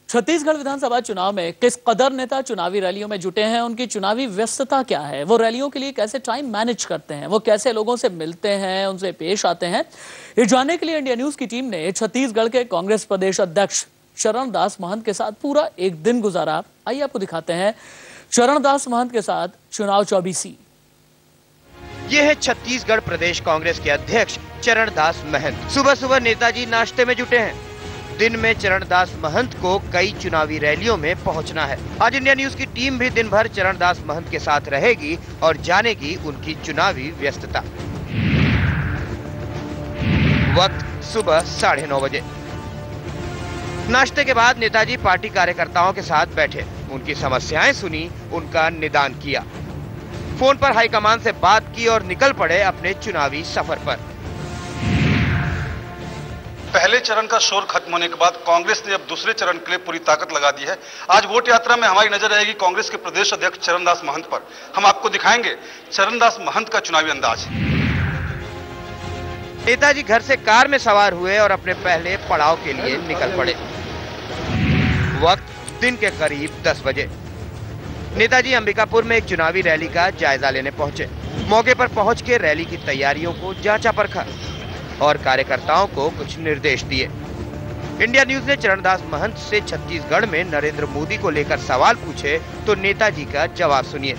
छत्तीसगढ़ विधानसभा चुनाव में किस कदर नेता चुनावी रैलियों में जुटे हैं, उनकी चुनावी व्यस्तता क्या है, वो रैलियों के लिए कैसे टाइम मैनेज करते हैं, वो कैसे लोगों से मिलते हैं, उनसे पेश आते हैं, ये जानने के लिए इंडिया न्यूज की टीम ने छत्तीसगढ़ के कांग्रेस प्रदेश अध्यक्ष चरण दास महंत के साथ पूरा एक दिन गुजारा। आइए आपको दिखाते हैं चरण दास महंत के साथ चुनाव 24। ये है छत्तीसगढ़ प्रदेश कांग्रेस के अध्यक्ष चरण दास महंत। सुबह सुबह नेताजी नाश्ते में जुटे हैं। दिन में चरण दास महंत को कई चुनावी रैलियों में पहुंचना है। आज इंडिया न्यूज की टीम भी दिन भर चरण दास महंत के साथ रहेगी और जानेगी उनकी चुनावी व्यस्तता। वक्त सुबह 9:30 बजे। नाश्ते के बाद नेताजी पार्टी कार्यकर्ताओं के साथ बैठे, उनकी समस्याएं सुनी, उनका निदान किया, फोन पर हाईकमान से बात की और निकल पड़े अपने चुनावी सफर पर। पहले चरण का शोर खत्म होने के बाद कांग्रेस ने अब दूसरे चरण के लिए पूरी ताकत लगा दी है। आज वोट यात्रा में हमारी नजर रहेगी कांग्रेस के प्रदेश अध्यक्ष चरण दास महंत पर। हम आपको दिखाएंगे चरण दास महंत का चुनावी अंदाज। नेताजी घर से कार में सवार हुए और अपने पहले पड़ाव के लिए निकल पड़े। वक्त दिन के करीब 10 बजे। नेताजी अंबिकापुर में एक चुनावी रैली का जायजा लेने पहुंचे। मौके पर पहुंच के रैली की तैयारियों को जांचा परखा और कार्यकर्ताओं को कुछ निर्देश दिए। इंडिया न्यूज ने चरण दास महंत से छत्तीसगढ़ में नरेंद्र मोदी को लेकर सवाल पूछे तो नेताजी का जवाब सुनिए।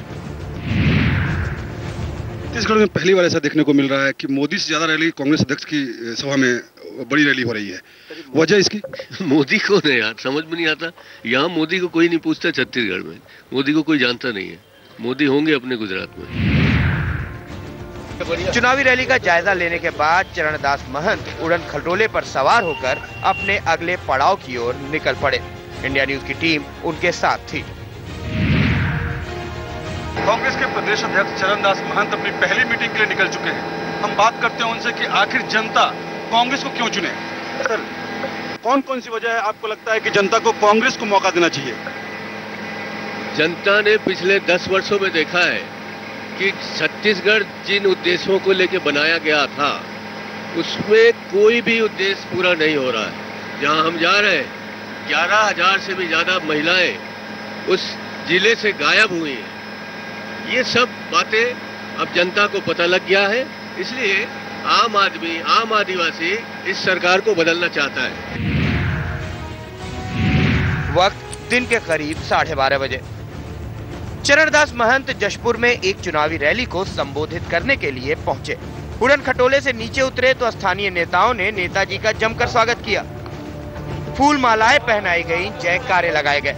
छत्तीसगढ़ में पहली बार ऐसा देखने को मिल रहा है कि मोदी से ज्यादा रैली कांग्रेस अध्यक्ष की सभा में बड़ी रैली हो रही है। वजह इसकी? मोदी को नहीं यार, समझ में नहीं आता। यहाँ मोदी को कोई नहीं पूछता, छत्तीसगढ़ में मोदी को कोई जानता नहीं है। मोदी होंगे अपने गुजरात में। चुनावी रैली का जायजा लेने के बाद चरण दास महंत उड़न खटोले पर सवार होकर अपने अगले पड़ाव की ओर निकल पड़े। इंडिया न्यूज की टीम उनके साथ थी। कांग्रेस के प्रदेश अध्यक्ष चरण दास महंत अपनी पहली मीटिंग के लिए निकल चुके हैं। हम बात करते हैं उनसे कि आखिर जनता कांग्रेस को क्यों चुने। सर, कौन कौन सी वजह है आपको लगता है कि जनता को कांग्रेस को मौका देना चाहिए? जनता ने पिछले 10 वर्षों में देखा है कि छत्तीसगढ़ जिन उद्देश्यों को लेकर बनाया गया था उसमें कोई भी उद्देश्य पूरा नहीं हो रहा है। जहां हम जा रहे हैं 11,000 से भी ज्यादा महिलाएं उस जिले से गायब हुई हैं। ये सब बातें अब जनता को पता लग गया है, इसलिए आम आदमी, आम आदिवासी इस सरकार को बदलना चाहता है। वक्त दिन के करीब 12:30 बजे। चरण दास महंत जशपुर में एक चुनावी रैली को संबोधित करने के लिए पहुंचे। उड़न खटोले से नीचे उतरे तो स्थानीय नेताओं ने नेताजी का जमकर स्वागत किया। फूल मालाएं पहनाई गईं, जयकारे लगाए गए।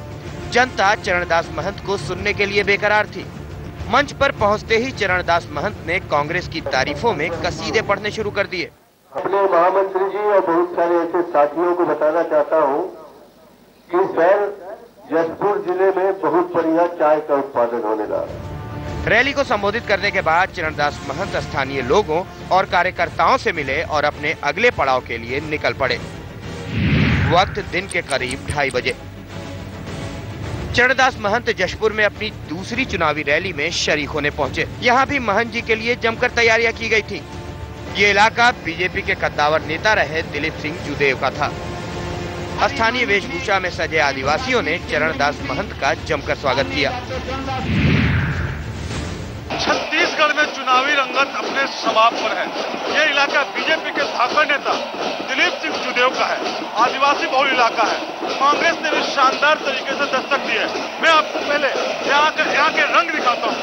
जनता चरण दास महंत को सुनने के लिए बेकरार थी। मंच पर पहुंचते ही चरण दास महंत ने कांग्रेस की तारीफों में कसीदे पढ़ने शुरू कर दिए। अपने महामंत्री जी और बहुत सारे ऐसे साथियों को बताना चाहता हूं कि सर जशपुर जिले में बहुत बढ़िया चाय का उत्पादन होने लगा। रैली को संबोधित करने के बाद चरण दास महंत स्थानीय लोगों और कार्यकर्ताओं से मिले और अपने अगले पड़ाव के लिए निकल पड़े। वक्त दिन के करीब 2:30 बजे। चरण दास महंत जशपुर में अपनी दूसरी चुनावी रैली में शरीक होने पहुंचे। यहाँ भी महंत जी के लिए जमकर तैयारियां की गई थी। ये इलाका बीजेपी के कद्दावर नेता रहे दिलीप सिंह जुदेव का था। स्थानीय वेशभूषा में सजे आदिवासियों ने चरण दास महंत का जमकर स्वागत किया। छत्तीसगढ़ में चुनावी रंगत अपने शबाब पर है। ये इलाका बीजेपी के धाकड़ नेता दिलीप सिंह जुदेव का है। आदिवासी बहुल इलाका है। कांग्रेस ने भी शानदार तरीके से दस्तक दी है। मैं आपको पहले यहाँ के रंग दिखाता हूँ।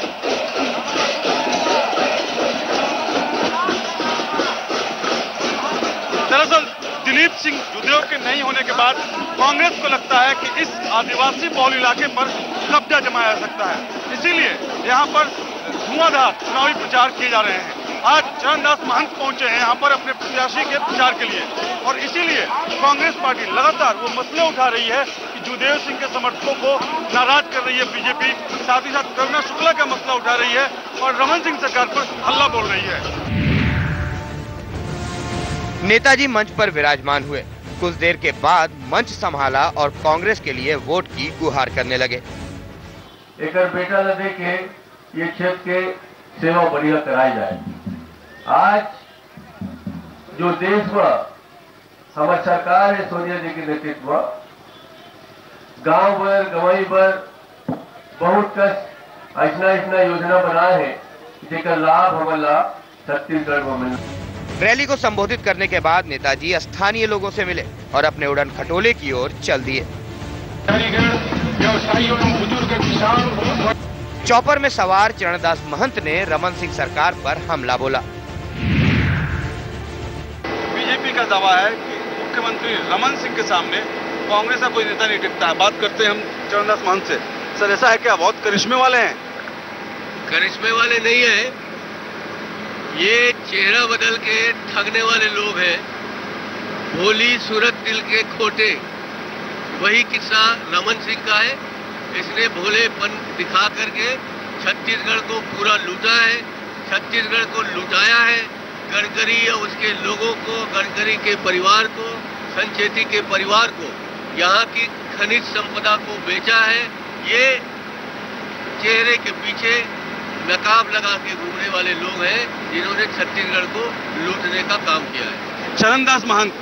दरअसल दिलीप सिंह जुदेव के नहीं होने के बाद कांग्रेस को लगता है कि इस आदिवासी बहुल इलाके पर कब्जा जमाया जा सकता है। इसीलिए यहाँ पर धुआंधार चुनावी प्रचार किए जा रहे हैं। आज चरण दास महंत पहुंचे हैं यहाँ पर अपने प्रत्याशी के प्रचार के लिए और इसीलिए कांग्रेस पार्टी लगातार वो मसले उठा रही है कि जुदेव सिंह के समर्थकों को नाराज कर रही है बीजेपी, साथ ही साथ करुणा शुक्ला का मसला उठा रही है और रमन सिंह सरकार पर हल्ला बोल रही है। नेताजी मंच पर विराजमान हुए। कुछ देर के बाद मंच संभाला और कांग्रेस के लिए वोट की गुहार करने लगे। एक बेटा लगे के ये क्षेत्र के सेवा बढ़िया कराई जाए। आज जो देश में हमारी सरकार है सोनिया जी के नेतृत्व गांव भर गवाई भर बहुत कस ऐसा योजना बनाए है जेकर लाभ हमला छत्तीसगढ़ में मिल। रैली को संबोधित करने के बाद नेताजी स्थानीय लोगों से मिले और अपने उड़न खटोले की ओर चल दिए। चौपर में सवार चरणदास महंत ने रमन सिंह सरकार पर हमला बोला। बीजेपी का दावा है कि मुख्यमंत्री रमन सिंह के सामने कांग्रेस का कोई नेता नहीं टिकता है। बात करते हैं हम चरणदास महंत से। सर, ऐसा है क्या बहुत करिश्मे वाले हैं? करिश्मे वाले नहीं है, ये चेहरा बदल के ठगने वाले लोग हैं। भोली सूरत दिल के खोटे, वही किस्सा रमन सिंह का है। इसने भोलेपन दिखा करके छत्तीसगढ़ को पूरा लूटा है, छत्तीसगढ़ को लुटाया है। गडकरी और उसके लोगों को, गडकरी के परिवार को, संचेती के परिवार को, यहाँ की खनिज संपदा को बेचा है। ये चेहरे के पीछे नकाब लगा के घूमने वाले लोग हैं जिन्होंने छत्तीसगढ़ को लूटने का काम किया है। चरणदास महंत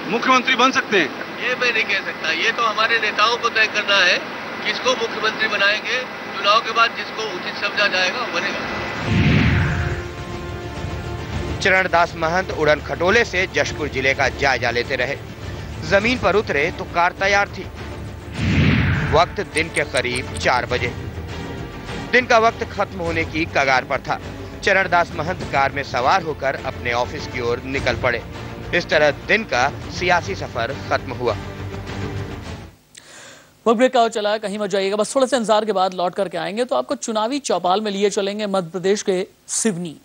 मुख्यमंत्री बन सकते हैं? ये मैं नहीं कह सकता, ये तो हमारे नेताओं को तय करना है किसको मुख्यमंत्री बनाएंगे। चुनाव के बाद जिसको उचित समझा जाएगा वो बनेगा। चरणदास महंत उड़न खटोले से जशपुर जिले का जायजा लेते रहे। जमीन पर उतरे तो कार तैयार थी। वक्त दिन के करीब 4 बजे। दिन का वक्त खत्म होने की कगार पर था। चरणदास महंत कार में सवार होकर अपने ऑफिस की ओर निकल पड़े। इस तरह दिन का सियासी सफर खत्म हुआ। वो ब्रेक आउट चला, कहीं मत जाइएगा, बस थोड़ा सा इंतजार के बाद लौट करके आएंगे तो आपको चुनावी चौपाल में लिए चलेंगे मध्य प्रदेश के सिवनी।